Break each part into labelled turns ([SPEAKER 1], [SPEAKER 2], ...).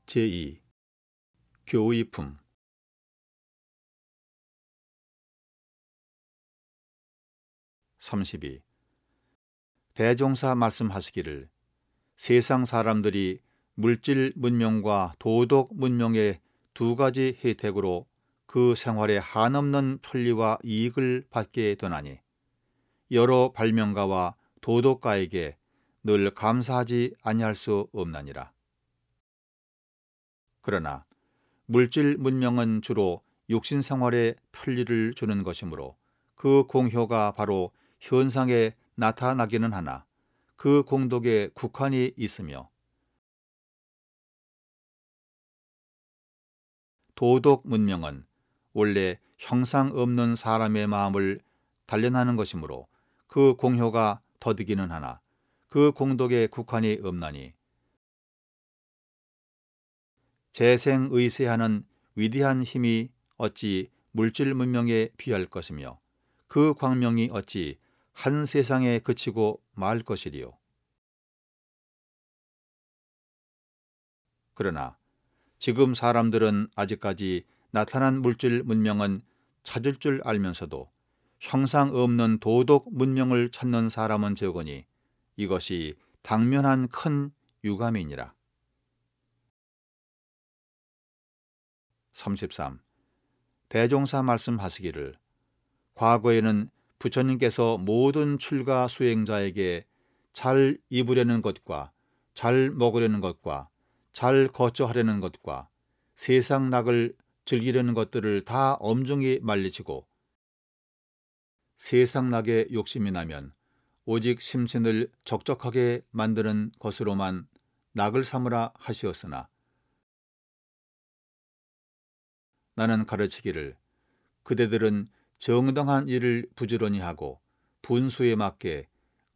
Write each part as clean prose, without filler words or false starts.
[SPEAKER 1] 제2. 교의품. 32. 대종사 말씀하시기를 세상 사람들이 물질 문명과 도덕 문명의 두 가지 혜택으로 그 생활에 한없는 편리와 이익을 받게 되나니 여러 발명가와 도덕가에게 늘 감사하지 아니할 수 없나니라. 그러나 물질 문명은 주로 육신 생활에 편리를 주는 것이므로 그 공효가 바로 현상에 나타나기는 하나 그 공덕에 국한이 있으며, 도덕 문명은 원래 형상 없는 사람의 마음을 단련하는 것이므로 그 공효가 더디기는 하나 그 공덕에 국한이 없나니 재생의세하는 위대한 힘이 어찌 물질 문명에 비할 것이며 그 광명이 어찌 한 세상에 그치고 말 것이리요. 그러나 지금 사람들은 아직까지 나타난 물질 문명은 찾을 줄 알면서도 형상 없는 도덕 문명을 찾는 사람은 적으니 이것이 당면한 큰 유감이니라. 33. 대종사 말씀하시기를 과거에는 부처님께서 모든 출가 수행자에게 잘 입으려는 것과 잘 먹으려는 것과 잘 거처하려는 것과 세상 낙을 즐기려는 것들을 다 엄중히 말리치고 세상 낙에 욕심이 나면 오직 심신을 적적하게 만드는 것으로만 낙을 삼으라 하시었으나 나는 가르치기를 그대들은 정당한 일을 부지런히 하고 분수에 맞게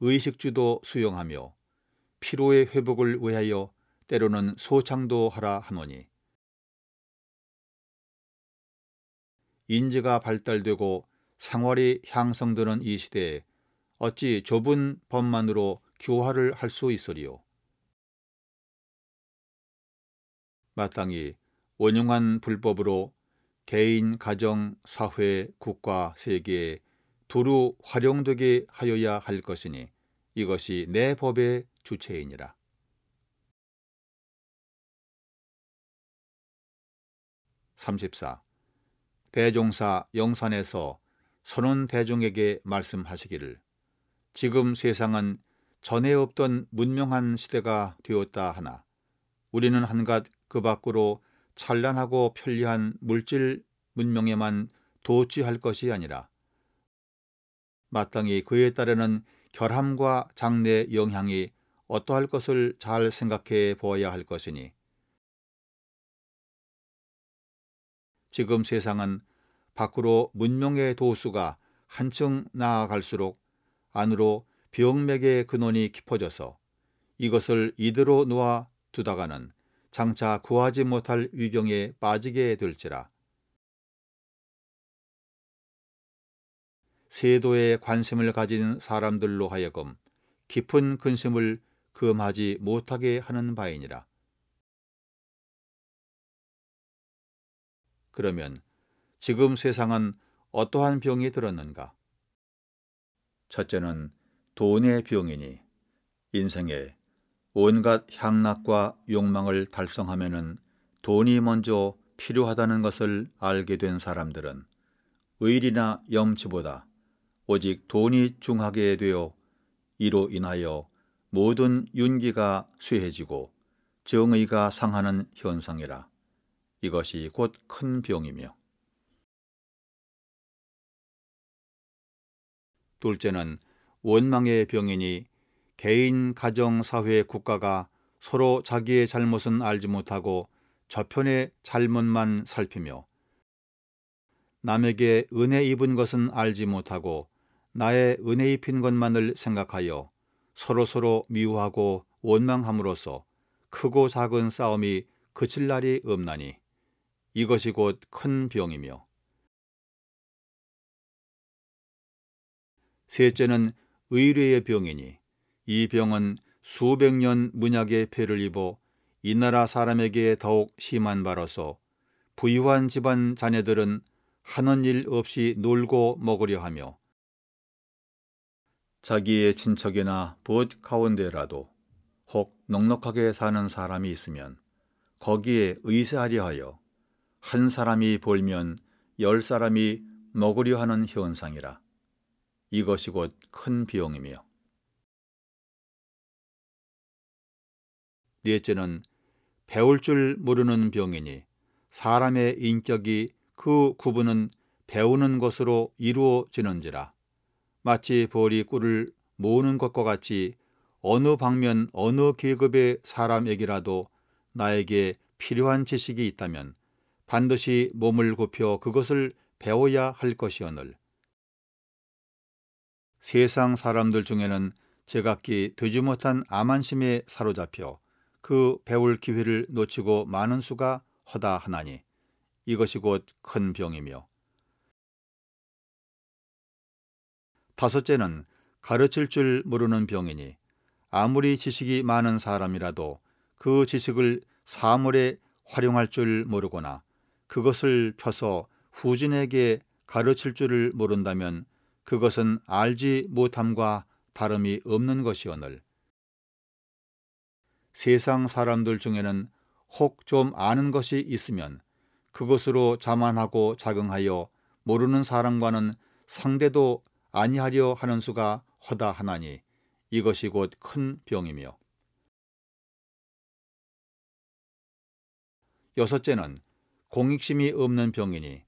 [SPEAKER 1] 의식주도 수용하며 피로의 회복을 위하여 때로는 소창도 하라 하노니 인지가 발달되고 생활이 향상되는 이 시대에 어찌 좁은 법만으로 교화를 할 수 있으리요. 마땅히 원용한 불법으로 개인, 가정, 사회, 국가, 세계에 두루 활용되게 하여야 할 것이니 이것이 내 법의 주체이니라. 34. 대종사 영산에서 선원 대중에게 말씀하시기를 지금 세상은 전에 없던 문명한 시대가 되었다 하나 우리는 한갓 그 밖으로 찬란하고 편리한 물질 문명에만 도취할 것이 아니라 마땅히 그에 따르는 결함과 장래 영향이 어떠할 것을 잘 생각해 보아야 할 것이니 지금 세상은 밖으로 문명의 도수가 한층 나아갈수록 안으로 병맥의 근원이 깊어져서 이것을 이대로 놓아 두다가는 장차 구하지 못할 위경에 빠지게 될지라. 세도에 관심을 가진 사람들로 하여금 깊은 근심을 금하지 못하게 하는 바이니라. 그러면 지금 세상은 어떠한 병이 들었는가? 첫째는 돈의 병이니 인생에 온갖 향락과 욕망을 달성하면은 돈이 먼저 필요하다는 것을 알게 된 사람들은 의리나 염치보다 오직 돈이 중하게 되어 이로 인하여 모든 윤기가 쇠해지고 정의가 상하는 현상이라. 이것이 곧 큰 병이며 둘째는 원망의 병이니 개인, 가정, 사회, 국가가 서로 자기의 잘못은 알지 못하고 저편의 잘못만 살피며 남에게 은혜 입은 것은 알지 못하고 나의 은혜 입힌 것만을 생각하여 서로서로 미워하고 원망함으로써 크고 작은 싸움이 그칠 날이 없나니 이것이 곧 큰 병이며 셋째는 의뢰의 병이니 이 병은 수백 년 문약의 폐를 입어 이 나라 사람에게 더욱 심한 바로서 부유한 집안 자녀들은 하는 일 없이 놀고 먹으려 하며 자기의 친척이나 벗 가운데라도 혹 넉넉하게 사는 사람이 있으면 거기에 의지하려 하여 한 사람이 벌면 10사람이 먹으려 하는 현상이라. 이것이 곧 큰 비용이며. 넷째는 배울 줄 모르는 병이니 사람의 인격이 그 구분은 배우는 것으로 이루어지는지라. 마치 벌이 꿀을 모으는 것과 같이 어느 방면 어느 계급의 사람에게라도 나에게 필요한 지식이 있다면 반드시 몸을 굽혀 그것을 배워야 할 것이오늘 세상 사람들 중에는 제각기 되지 못한 암안심에 사로잡혀 그 배울 기회를 놓치고 많은 수가 허다하나니 이것이 곧 큰 병이며. 다섯째는 가르칠 줄 모르는 병이니 아무리 지식이 많은 사람이라도 그 지식을 사물에 활용할 줄 모르거나 그것을 펴서 후진에게 가르칠 줄을 모른다면 그것은 알지 못함과 다름이 없는 것이오늘 세상 사람들 중에는 혹 좀 아는 것이 있으면 그것으로 자만하고 자긍하여 모르는 사람과는 상대도 아니하려 하는 수가 허다하나니 이것이 곧 큰 병이며. 여섯째는 공익심이 없는 병이니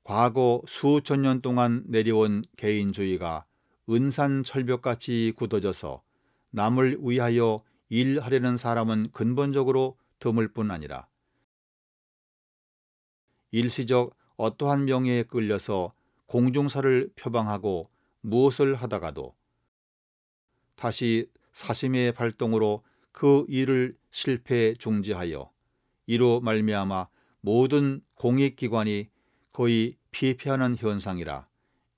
[SPEAKER 1] 과거 수천 년 동안 내려온 개인주의가 은산철벽같이 굳어져서 남을 위하여 일하려는 사람은 근본적으로 드물 뿐 아니라 일시적 어떠한 명예에 끌려서 공중사를 표방하고 무엇을 하다가도 다시 사심의 발동으로 그 일을 실패 중지하여 이로 말미암아 모든 공익기관이 거의 피폐하는 현상이라.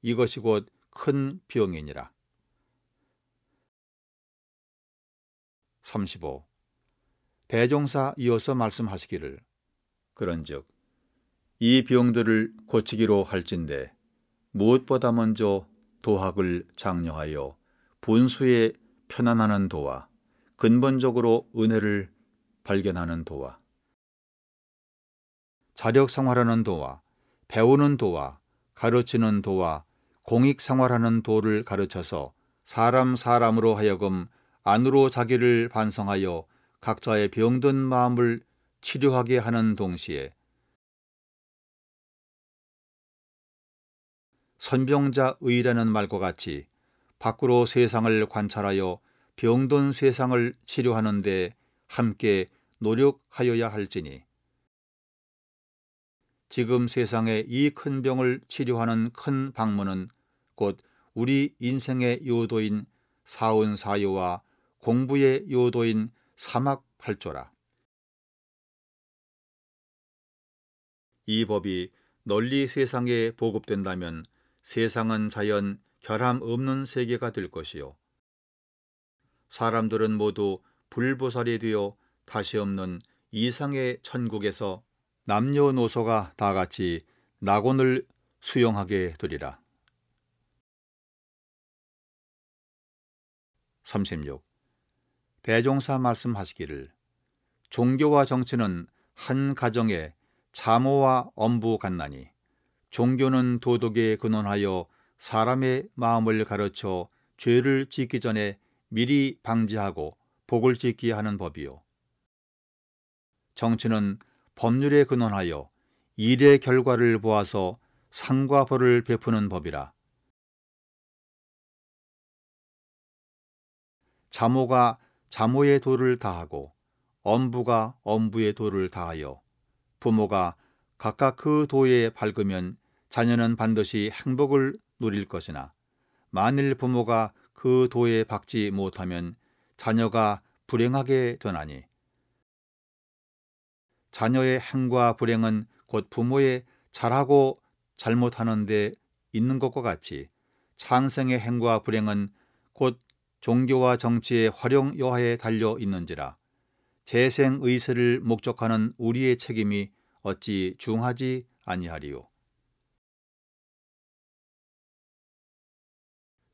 [SPEAKER 1] 이것이 곧 큰 병이니라. 35. 대종사 이어서 말씀하시기를 그런즉 이 병들을 고치기로 할진대 무엇보다 먼저 도학을 장려하여 분수에 편안하는 도와 근본적으로 은혜를 발견하는 도와 자력생활하는 도와 배우는 도와 가르치는 도와 공익생활하는 도를 가르쳐서 사람으로 하여금 안으로 자기를 반성하여 각자의 병든 마음을 치료하게 하는 동시에 선병자의라는 말과 같이 밖으로 세상을 관찰하여 병든 세상을 치료하는 데 함께 노력하여야 할지니 지금 세상의 이 큰 병을 치료하는 큰 방문은 곧 우리 인생의 요도인 사운사요와 공부의 요도인 사막팔조라. 이 법이 널리 세상에 보급된다면 세상은 자연 결함 없는 세계가 될 것이요 사람들은 모두 불보살이 되어 다시 없는 이상의 천국에서 남녀노소가 다같이 낙원을 수용하게 되리라. 36. 대종사 말씀하시기를 종교와 정치는 한 가정의 자모와 엄부 같나니 종교는 도덕에 근원하여 사람의 마음을 가르쳐 죄를 짓기 전에 미리 방지하고 복을 짓게 하는 법이요 정치는 법률에 근원하여 일의 결과를 보아서 상과 벌을 베푸는 법이라. 자모가 자모의 도를 다하고 엄부가 엄부의 도를 다하여 부모가 각각 그 도에 밝으면 자녀는 반드시 행복을 누릴 것이나 만일 부모가 그 도에 박지 못하면 자녀가 불행하게 되나니 자녀의 행과 불행은 곧 부모의 잘하고 잘못하는 데 있는 것과 같이 창생의 행과 불행은 곧 종교와 정치의 활용 여하에 달려 있는지라 재생 의세를 목적하는 우리의 책임이 어찌 중하지 아니하리요.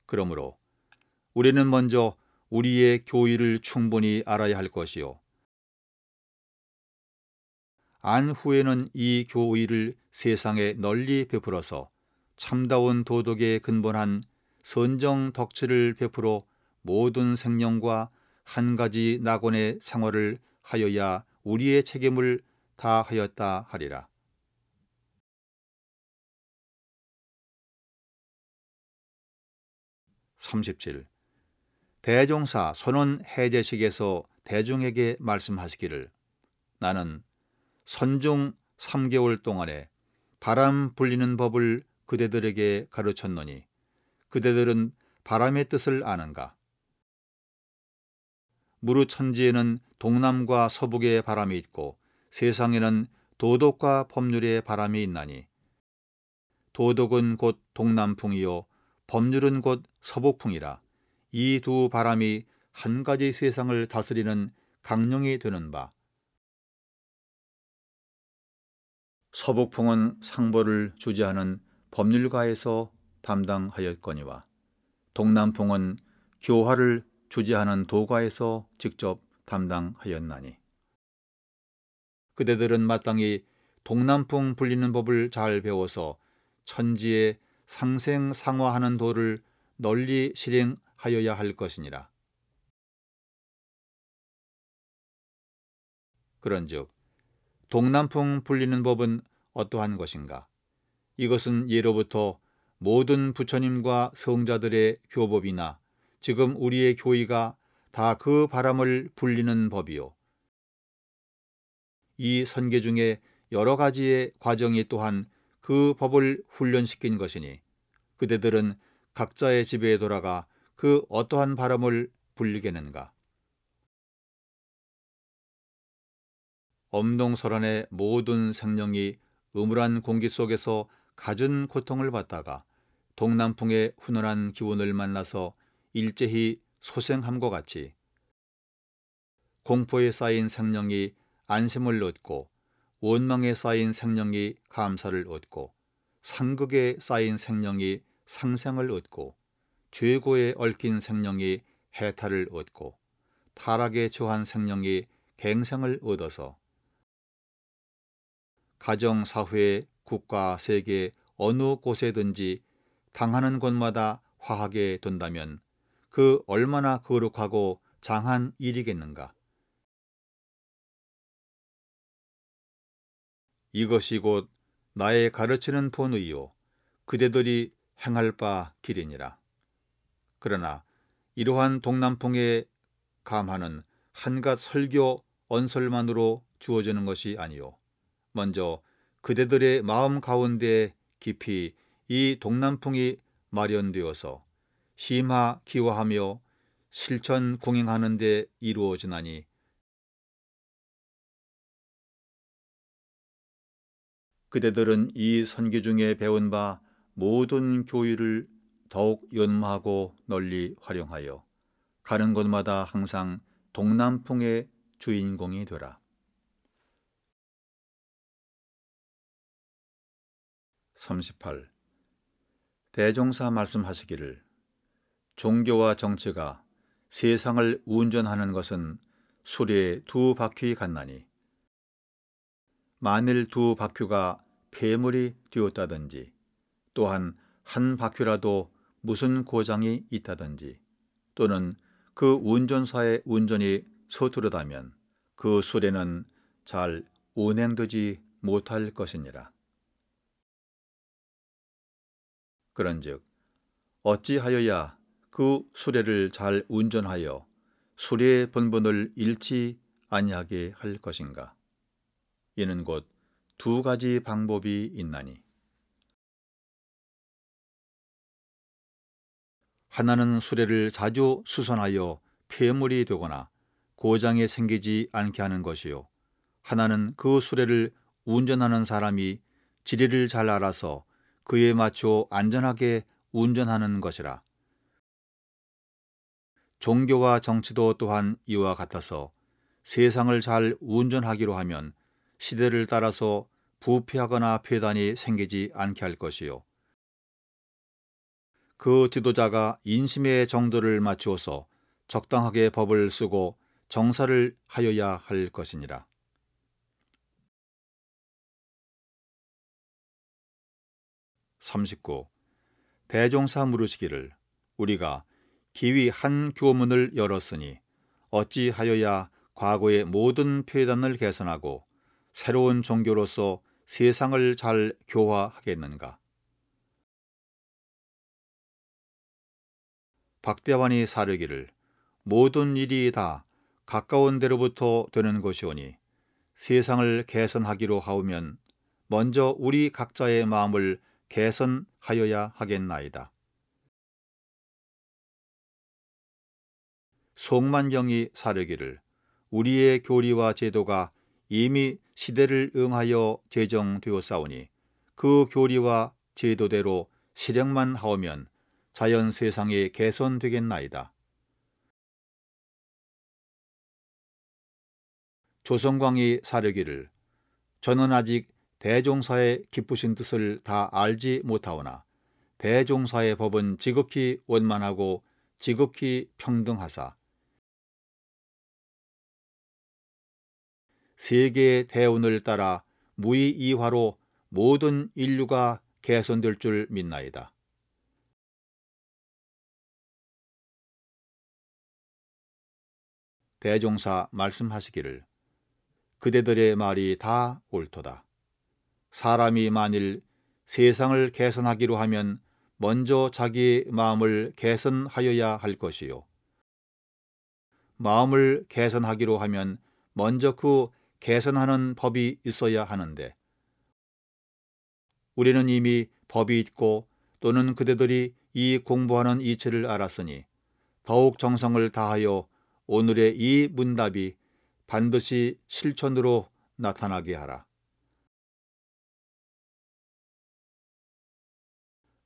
[SPEAKER 1] 그러므로 우리는 먼저 우리의 교의를 충분히 알아야 할 것이요, 안 후에는 이 교의를 세상에 널리 베풀어서 참다운 도덕에 근본한 선정 덕치를 베풀어 모든 생명과 한 가지 낙원의 생활을 하여야 우리의 책임을 다하였다 하리라. 37. 대종사 선언 해제식에서 대중에게 말씀하시기를, 나는 선종 3개월 동안에 바람 불리는 법을 그대들에게 가르쳤노니 그대들은 바람의 뜻을 아는가? 무르천지에는 동남과 서북의 바람이 있고 세상에는 도덕과 법률의 바람이 있나니 도덕은 곧 동남풍이요 법률은 곧 서북풍이라. 이 두 바람이 한 가지 세상을 다스리는 강령이 되는 바, 서북풍은 상보를 주재하는 법률가에서 담당하였거니와 동남풍은 교화를 주재하는 도가에서 직접 담당하였나니 그대들은 마땅히 동남풍 불리는 법을 잘 배워서 천지에 상생상화하는 도를 널리 실행하여야 할 것이니라. 그런즉 동남풍 불리는 법은 어떠한 것인가? 이것은 예로부터 모든 부처님과 성자들의 교법이나 지금 우리의 교의가 다 그 바람을 불리는 법이요, 이 선계 중에 여러 가지의 과정이 또한 그 법을 훈련시킨 것이니 그대들은 각자의 집에 돌아가 그 어떠한 바람을 불리겠는가? 엄동설한의 모든 생명이 음울한 공기 속에서 갖은 고통을 받다가 동남풍의 훈훈한 기운을 만나서 일제히 소생함과 같이 공포에 쌓인 생명이 안심을 얻고 원망에 쌓인 생명이 감사를 얻고 상극에 쌓인 생명이 상생을 얻고 죄고에 얽힌 생명이 해탈을 얻고 타락에 처한 생명이 갱생을 얻어서 가정, 사회, 국가, 세계 어느 곳에든지 당하는 곳마다 화하게 된다면 그 얼마나 거룩하고 장한 일이겠는가. 이것이 곧 나의 가르치는 본의요 그대들이 행할 바 길이니라. 그러나 이러한 동남풍의 감화는 한갓 설교 언설만으로 주어지는 것이 아니요 먼저 그대들의 마음 가운데 깊이 이 동남풍이 마련되어서 심화 기화하며 실천 공행하는 데 이루어지나니 그대들은 이 선교 중에 배운 바 모든 교의를 더욱 연마하고 널리 활용하여 가는 곳마다 항상 동남풍의 주인공이 되라. 38. 대종사 말씀하시기를, 종교와 정치가 세상을 운전하는 것은 수레의 두 바퀴 같나니 만일 두 바퀴가 폐물이 되었다든지 또한 한 바퀴라도 무슨 고장이 있다든지 또는 그 운전사의 운전이 서투르다면 그 수레는 잘 운행되지 못할 것이니라. 그런즉 어찌하여야 그 수레를 잘 운전하여 수레의 본분을 잃지 아니하게 할 것인가? 이는 곧 두 가지 방법이 있나니 하나는 수레를 자주 수선하여 폐물이 되거나 고장이 생기지 않게 하는 것이요 하나는 그 수레를 운전하는 사람이 지리를 잘 알아서 그에 맞춰 안전하게 운전하는 것이라. 종교와 정치도 또한 이와 같아서 세상을 잘 운전하기로 하면 시대를 따라서 부패하거나 폐단이 생기지 않게 할 것이요. 그 지도자가 인심의 정도를 맞추어서 적당하게 법을 쓰고 정사를 하여야 할 것이니라. 39. 대종사 물으시기를 우리가 기위 한 교문을 열었으니 어찌하여야 과거의 모든 폐단을 개선하고 새로운 종교로서 세상을 잘 교화하겠는가. 박대환이 사르기를 모든 일이 다 가까운 데로부터 되는 것이오니 세상을 개선하기로 하오면 먼저 우리 각자의 마음을 개선하여야 하겠나이다. 송만경이 사르기를 우리의 교리와 제도가 이미 시대를 응하여 제정되었사오니 그 교리와 제도대로 실행만 하오면 자연 세상이 개선되겠나이다. 조성광이 사르기를 저는 아직 대종사의 기쁘신 뜻을 다 알지 못하오나 대종사의 법은 지극히 원만하고 지극히 평등하사 세계의 대운을 따라 무의이화로 모든 인류가 개선될 줄 믿나이다. 대종사 말씀하시기를 그대들의 말이 다 옳도다. 사람이 만일 세상을 개선하기로 하면 먼저 자기 마음을 개선하여야 할 것이요. 마음을 개선하기로 하면 먼저 그 개선하는 법이 있어야 하는데 우리는 이미 법이 있고 또는 그대들이 이 공부하는 이치를 알았으니 더욱 정성을 다하여 오늘의 이 문답이 반드시 실천으로 나타나게 하라.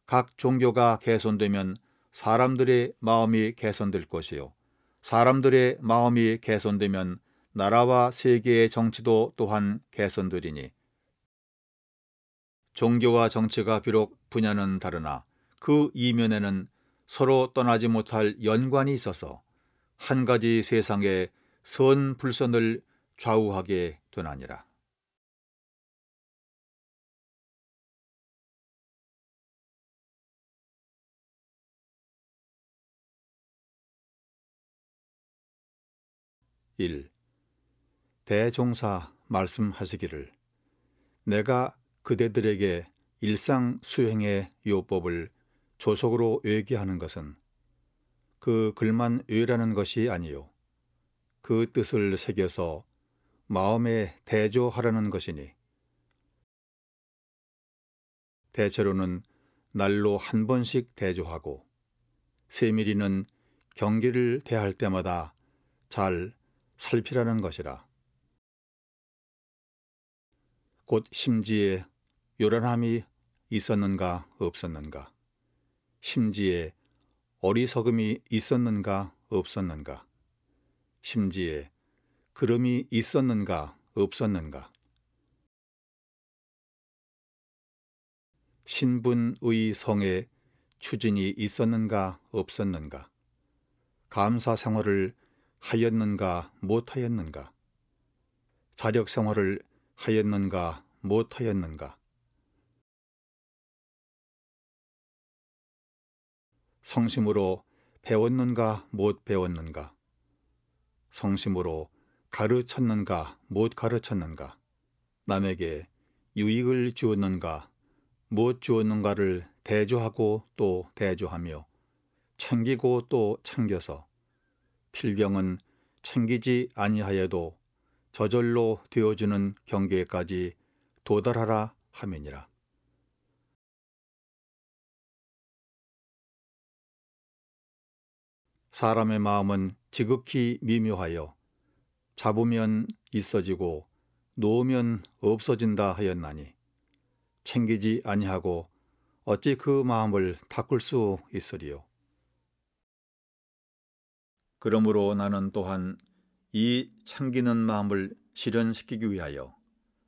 [SPEAKER 1] 각 종교가 개선되면 사람들의 마음이 개선될 것이요. 사람들의 마음이 개선되면 나라와 세계의 정치도 또한 개선되리니 종교와 정치가 비록 분야는 다르나 그 이면에는 서로 떠나지 못할 연관이 있어서 한 가지 세상의 선불선을 좌우하게 되나니라. 일. 대종사 말씀하시기를 내가 그대들에게 일상 수행의 요법을 조속으로 외기하는 것은 그 글만 외라는 것이 아니요 그 뜻을 새겨서 마음에 대조하라는 것이니 대체로는 날로 한 번씩 대조하고 세밀히는 경기를 대할 때마다 잘 살피라는 것이라. 곧 심지에 요란함이 있었는가 없었는가, 심지에 어리석음이 있었는가 없었는가, 심지에 그름이 있었는가 없었는가, 신분의 성에 추진이 있었는가 없었는가, 감사 생활을 하였는가 못하였는가, 자력 생활을 하였는가 못하였는가, 성심으로 배웠는가 못 배웠는가, 성심으로 가르쳤는가 못 가르쳤는가, 남에게 유익을 주었는가 못 주었는가를 대조하고 또 대조하며 챙기고 또 챙겨서 필경은 챙기지 아니하여도 저절로 되어주는 경계까지 도달하라 함이니라. 사람의 마음은 지극히 미묘하여 잡으면 있어지고 놓으면 없어진다 하였나니 챙기지 아니하고 어찌 그 마음을 닦을 수 있으리요. 그러므로 나는 또한 이 챙기는 마음을 실현시키기 위하여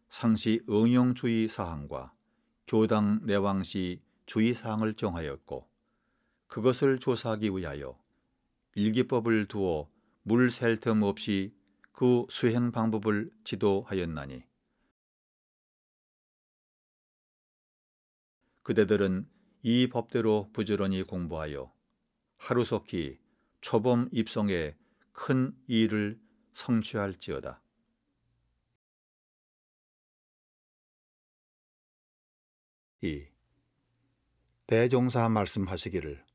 [SPEAKER 1] 상시 응용주의 사항과 교당 내왕시 주의 사항을 정하였고, 그것을 조사하기 위하여 일기법을 두어 물 셀 틈 없이 그 수행 방법을 지도하였나니, 그대들은 이 법대로 부지런히 공부하여 하루속히 초범 입성에 큰 이를 성취할지어다. 2. 대종사 말씀하시기를,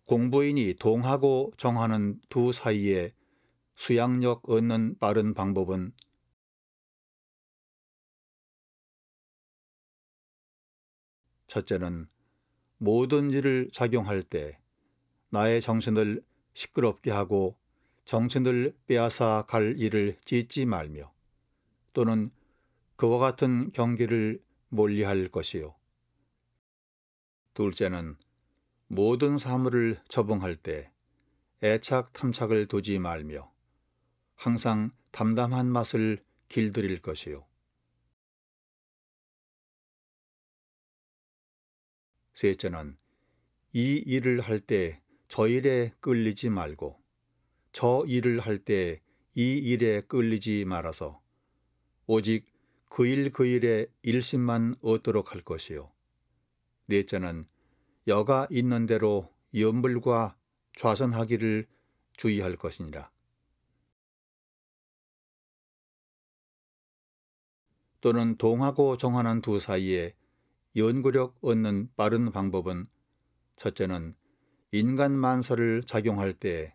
[SPEAKER 1] 공부인이 동하고 정하는 두 사이에 수양력 얻는 빠른 방법은 첫째는 모든 일을 작용할 때 나의 정신을 시끄럽게 하고 정신을 빼앗아 갈 일을 짓지 말며, 또는 그와 같은 경계를 멀리할 것이요. 둘째는 모든 사물을 처분할 때 애착 탐착을 두지 말며 항상 담담한 맛을 길들일 것이요. 셋째는 이 일을 할 때 저 일에 끌리지 말고 저 일을 할 때 이 일에 끌리지 말아서 오직 그 일에 일심만 얻도록 할 것이요. 넷째는 여가 있는 대로 염불과 좌선하기를 주의할 것이니라. 또는 동하고 정하는 두 사이에 연구력 얻는 빠른 방법은 첫째는 인간 만사를 작용할 때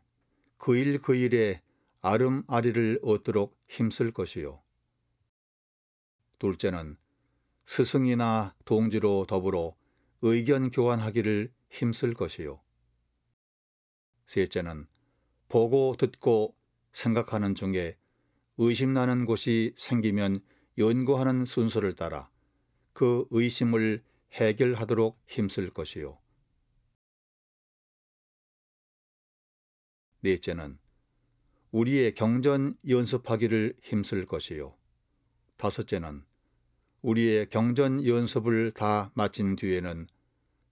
[SPEAKER 1] 그 일에 아름아리를 얻도록 힘쓸 것이요. 둘째는 스승이나 동지로 더불어 의견 교환하기를 힘쓸 것이요. 셋째는 보고 듣고 생각하는 중에 의심나는 곳이 생기면 연구하는 순서를 따라 그 의심을 해결하도록 힘쓸 것이요. 넷째는 우리의 경전 연습하기를 힘쓸 것이요. 다섯째는 우리의 경전 연습을 다 마친 뒤에는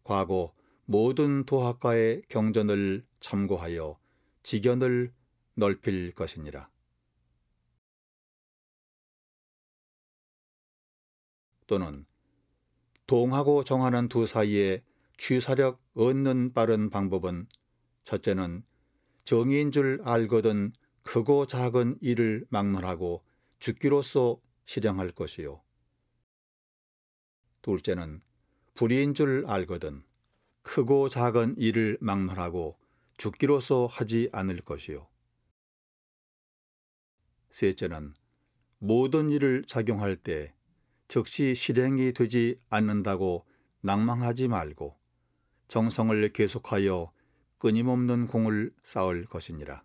[SPEAKER 1] 과거 모든 도학가의 경전을 참고하여 지견을 넓힐 것이니라. 또는 동하고 정하는 두 사이에 취사력 얻는 빠른 방법은 첫째는 정의인 줄 알거든 크고 작은 일을 막론하고 죽기로써 실행할 것이요. 둘째는 불의인 줄 알거든 크고 작은 일을 막론하고 죽기로써 하지 않을 것이요. 셋째는 모든 일을 작용할 때 즉시 실행이 되지 않는다고 낭망하지 말고 정성을 계속하여 끊임없는 공을 쌓을 것이니라.